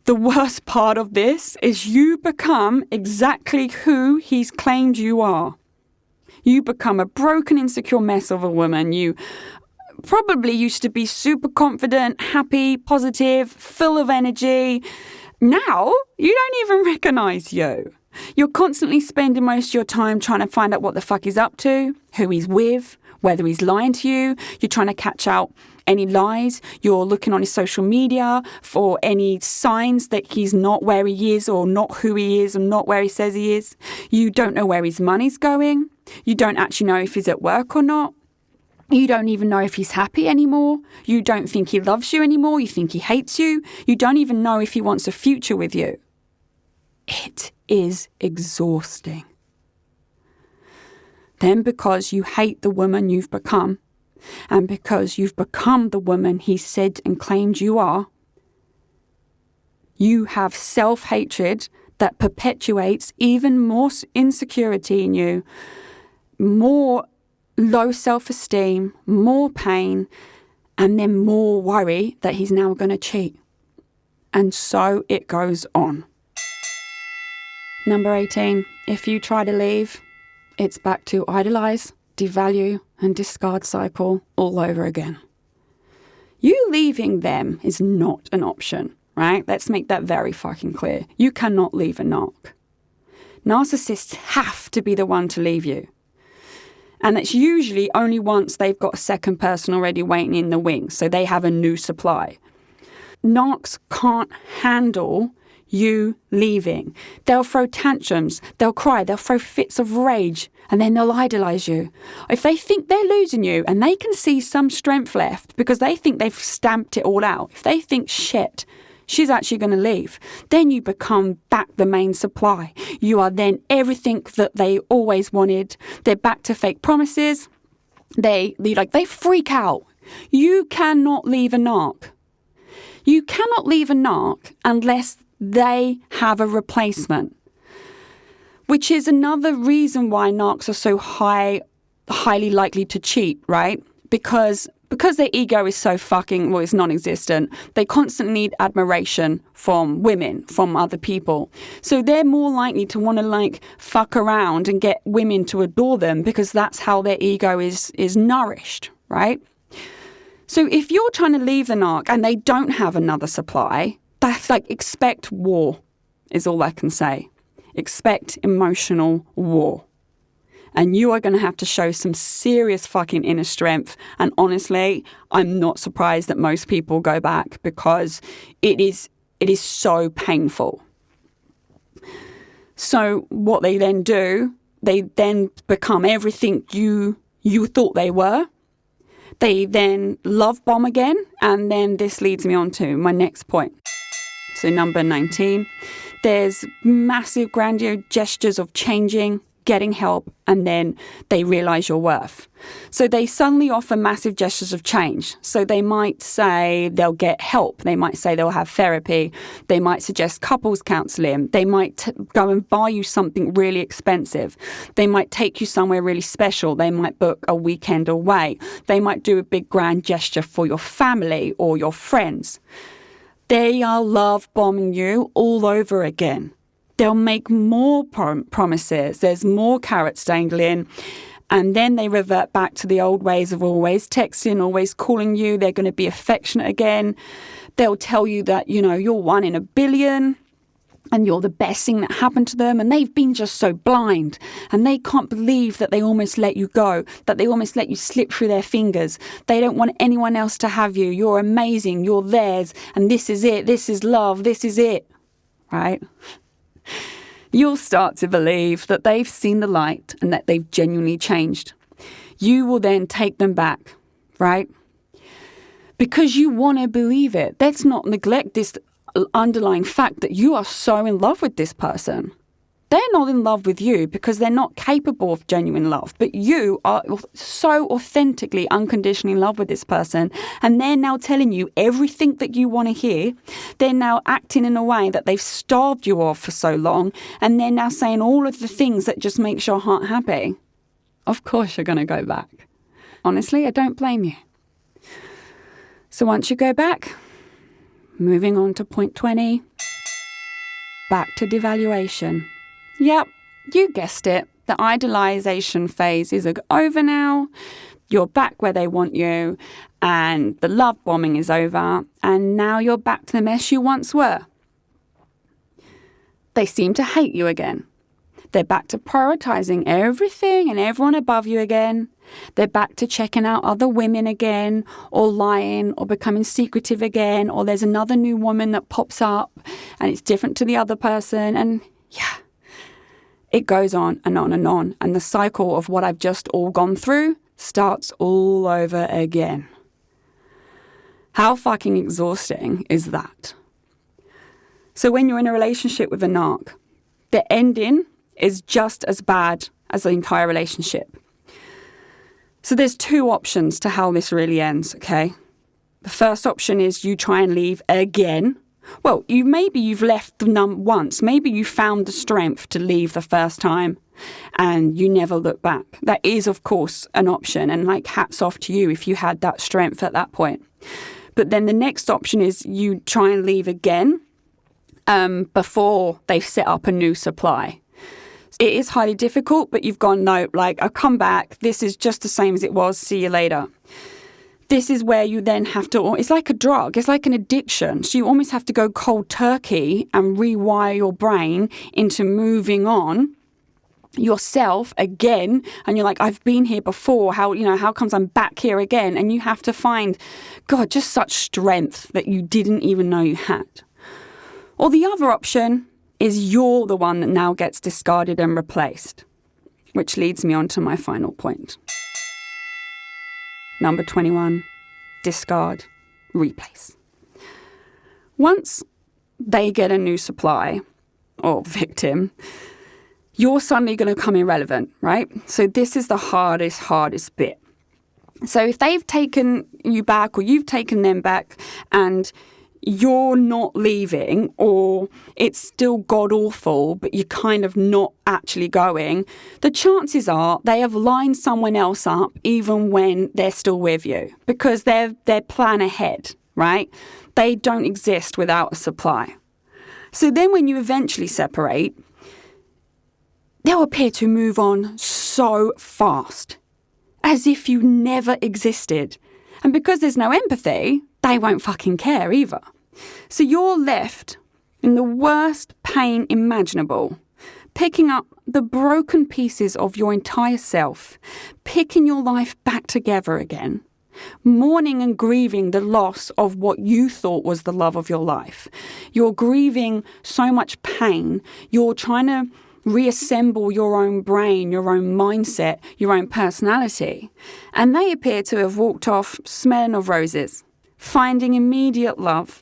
The worst part of this is you become exactly who he's claimed you are. You become a broken, insecure mess of a woman. You probably used to be super confident, happy, positive, full of energy. Now, you don't even recognize you. You're constantly spending most of your time trying to find out what the fuck he's up to, who he's with, whether he's lying to you. You're trying to catch out any lies. You're looking on his social media for any signs that he's not where he is or not who he is and not where he says he is. You don't know where his money's going. You don't actually know if he's at work or not. You don't even know if he's happy anymore. You don't think he loves you anymore. You think he hates you. You don't even know if he wants a future with you. It is exhausting. Then because you hate the woman you've become, and because you've become the woman he said and claimed you are, you have self-hatred that perpetuates even more insecurity in you, more low self-esteem, more pain, and then more worry that he's now going to cheat. And so it goes on. Number 18, if you try to leave, it's back to idolize, devalue, and discard cycle all over again. You leaving them is not an option, right? Let's make that very fucking clear. You cannot leave a narc. Narcissists have to be the one to leave you. And it's usually only once they've got a second person already waiting in the wings, so they have a new supply. Narcs can't handle you leaving. They'll throw tantrums, they'll cry, they'll throw fits of rage, and then they'll idolize you. If they think they're losing you and they can see some strength left because they think they've stamped it all out, if they think, shit, she's actually going to leave, then you become back the main supply. You are then everything that they always wanted. They're back to fake promises. They freak out. You cannot leave a narc. You cannot leave a narc unless they have a replacement, which is another reason why narcs are so highly likely to cheat, right? Because their ego is so it's non-existent. They constantly need admiration from women, from other people. So they're more likely to want to fuck around and get women to adore them because that's how their ego is nourished, right? So if you're trying to leave the narc and they don't have another supply, that's expect war, is all I can say. Expect emotional war. And you are going to have to show some serious fucking inner strength. And honestly, I'm not surprised that most people go back because it is so painful. So what they then do, they then become everything you thought they were. They then love bomb again. And then this leads me on to my next point. So number 19, there's massive grandiose gestures of changing, getting help, and then they realize your worth. So they suddenly offer massive gestures of change. So they might say they'll get help. They might say they'll have therapy. They might suggest couples counseling. They might go and buy you something really expensive. They might take you somewhere really special. They might book a weekend away. They might do a big grand gesture for your family or your friends. They are love bombing you all over again. They'll make more promises. There's more carrots dangling. And then they revert back to the old ways of always texting, always calling you. They're going to be affectionate again. They'll tell you that, you're one in a billion and you're the best thing that happened to them. And they've been just so blind. And they can't believe that they almost let you go, that they almost let you slip through their fingers. They don't want anyone else to have you. You're amazing. You're theirs. And this is it. This is love. This is it. Right? You'll start to believe that they've seen the light and that they've genuinely changed. You will then take them back, right? Because you want to believe it. Let's not neglect this underlying fact that you are so in love with this person. They're not in love with you because they're not capable of genuine love. But you are so authentically, unconditionally in love with this person. And they're now telling you everything that you want to hear. They're now acting in a way that they've starved you of for so long. And they're now saying all of the things that just makes your heart happy. Of course you're going to go back. Honestly, I don't blame you. So once you go back, moving on to point 20, back to devaluation. Yep, you guessed it. The idealization phase is over now. You're back where they want you, and the love bombing is over, and now you're back to the mess you once were. They seem to hate you again. They're back to prioritizing everything and everyone above you again. They're back to checking out other women again, or lying, or becoming secretive again, or there's another new woman that pops up and it's different to the other person, and yeah. It goes on and on and on, and the cycle of what I've just all gone through starts all over again. How fucking exhausting is that? So when you're in a relationship with a narc, the ending is just as bad as the entire relationship. So there's two options to how this really ends, okay? The first option is you try and leave again. Well, maybe you've left once. Maybe you found the strength to leave the first time and you never look back. That is, of course, an option. And hats off to you if you had that strength at that point. But then the next option is you try and leave again before they've set up a new supply. It is highly difficult, but you've gone, no, I'll come back. This is just the same as it was. See you later. This is where you then have to, it's like a drug, it's like an addiction. So you almost have to go cold turkey and rewire your brain into moving on yourself again. And you're like, I've been here before. How comes I'm back here again? And you have to find, God, just such strength that you didn't even know you had. Or the other option is you're the one that now gets discarded and replaced, which leads me on to my final point. Number 21, discard, replace. Once they get a new supply or victim, you're suddenly going to become irrelevant, right? So this is the hardest bit. So if they've taken you back or you've taken them back and you're not leaving, or it's still god-awful, but you're kind of not actually going, the chances are they have lined someone else up even when they're still with you, because they're plan ahead, right? They don't exist without a supply. So then when you eventually separate, they'll appear to move on so fast, as if you never existed. And because there's no empathy, they won't fucking care either. So you're left in the worst pain imaginable, picking up the broken pieces of your entire self, picking your life back together again, mourning and grieving the loss of what you thought was the love of your life. You're grieving so much pain. You're trying to reassemble your own brain, your own mindset, your own personality. And they appear to have walked off smelling of roses, finding immediate love,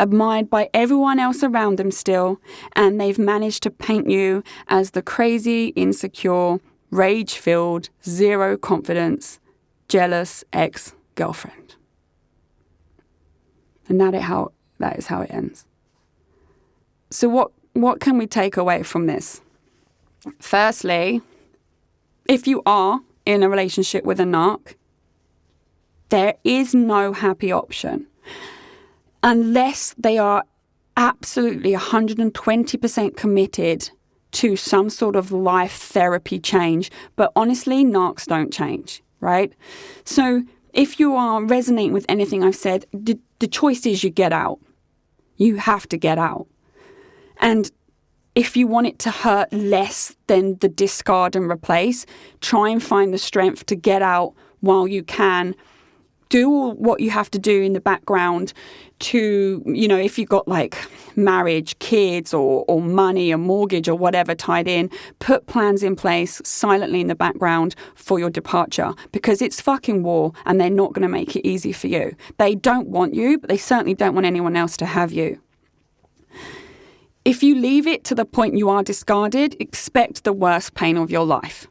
admired by everyone else around them still, and they've managed to paint you as the crazy, insecure, rage-filled, zero confidence, jealous ex-girlfriend. And that is how it ends. So what can we take away from this? Firstly, if you are in a relationship with a narc, there is no happy option unless they are absolutely 120% committed to some sort of life therapy change. But honestly, narcs don't change, right? So if you are resonating with anything I've said, the choice is you get out. You have to get out. And if you want it to hurt less than the discard and replace, try and find the strength to get out while you can. Do what you have to do in the background to, if you've got marriage, kids or money, a mortgage or whatever tied in, put plans in place silently in the background for your departure, because it's fucking war and they're not going to make it easy for you. They don't want you, but they certainly don't want anyone else to have you. If you leave it to the point you are discarded, expect the worst pain of your life,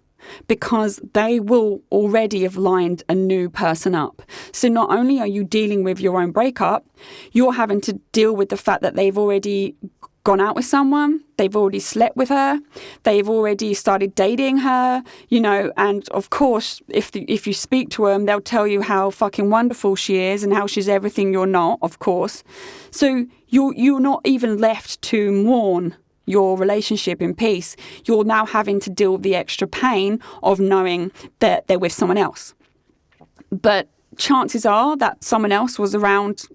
because they will already have lined a new person up. So not only are you dealing with your own breakup, you're having to deal with the fact that they've already gone out with someone, they've already slept with her, they've already started dating her, and of course, if you speak to them, they'll tell you how fucking wonderful she is and how she's everything you're not, of course. So you're not even left to mourn your relationship in peace. You're now having to deal with the extra pain of knowing that they're with someone else. But chances are that someone else was around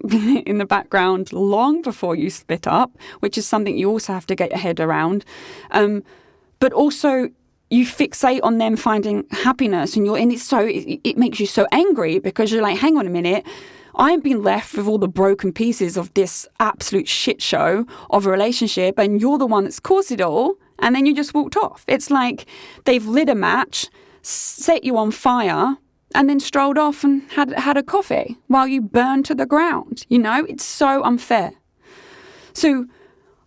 in the background long before you split up, which is something you also have to get your head around. But also, you fixate on them finding happiness, and it makes you so angry, because you're like, hang on a minute, I'm being left with all the broken pieces of this absolute shit show of a relationship, and you're the one that's caused it all, and then you just walked off. It's like they've lit a match, set you on fire, and then strolled off and had a coffee while you burned to the ground. It's so unfair. So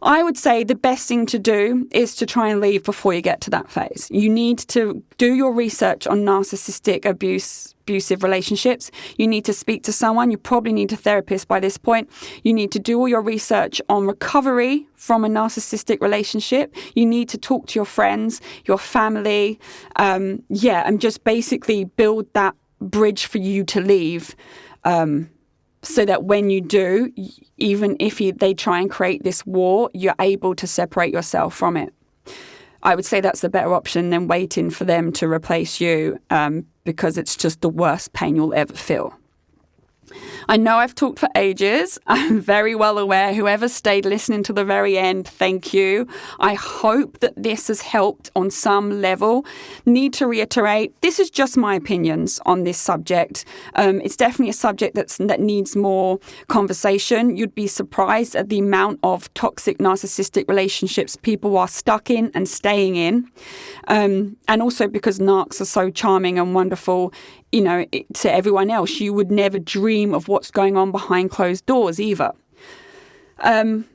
I would say the best thing to do is to try and leave before you get to that phase. You need to do your research on narcissistic abusive relationships. You need to speak to someone. You probably need a therapist by this point. You need to do all your research on recovery from a narcissistic relationship. You need to talk to your friends, your family, and just basically build that bridge for you to leave, so that when you do, even if they try and create this war, you're able to separate yourself from it. I would say that's the better option than waiting for them to replace you, because it's just the worst pain you'll ever feel. I know I've talked for ages. I'm very well aware. Whoever stayed listening to the very end, thank you. I hope that this has helped on some level. Need to reiterate, this is just my opinions on this subject. It's definitely a subject that needs more conversation. You'd be surprised at the amount of toxic narcissistic relationships people are stuck in and staying in. And also because narcs are so charming and wonderful, to everyone else, you would never dream of what's going on behind closed doors either.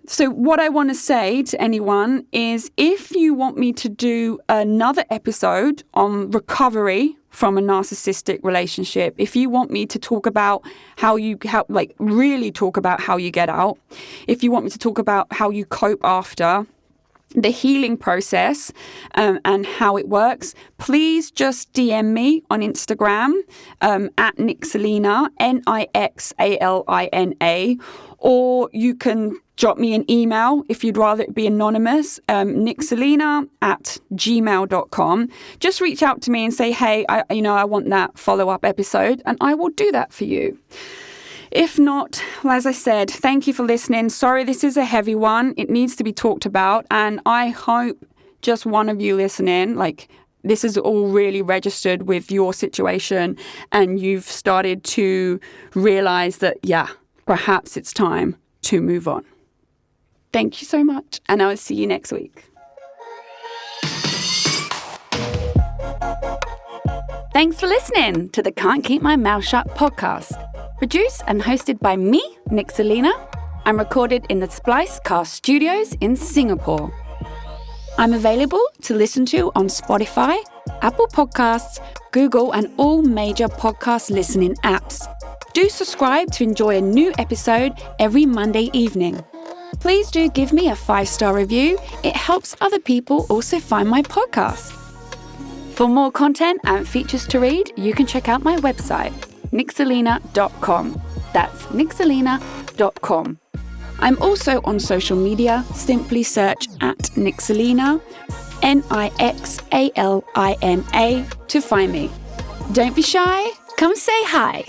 So what I want to say to anyone is, if you want me to do another episode on recovery from a narcissistic relationship, if you want me to talk about really talk about how you get out, if you want me to talk about how you cope after, the healing process, and how it works, please just DM me on Instagram at Nixalina, Nixalina, or you can drop me an email if you'd rather it be anonymous, nixalina@gmail.com. Just reach out to me and say, hey, I want that follow-up episode, and I will do that for you. If not, well, as I said, thank you for listening. Sorry, this is a heavy one. It needs to be talked about. And I hope just one of you listening, this is all really registered with your situation, and you've started to realize that, perhaps it's time to move on. Thank you so much. And I will see you next week. Thanks for listening to the Can't Keep My Mouth Shut podcast. Produced and hosted by me, Nixalina, and recorded in the Splice Cast Studios in Singapore. I'm available to listen to on Spotify, Apple Podcasts, Google, and all major podcast listening apps. Do subscribe to enjoy a new episode every Monday evening. Please do give me a 5-star review. It helps other people also find my podcast. For more content and features to read, you can check out my website, Nixalina.com. That's Nixalina.com. I'm also on social media. Simply search at Nixalina, Nixalina, to find me. Don't be shy. Come say hi.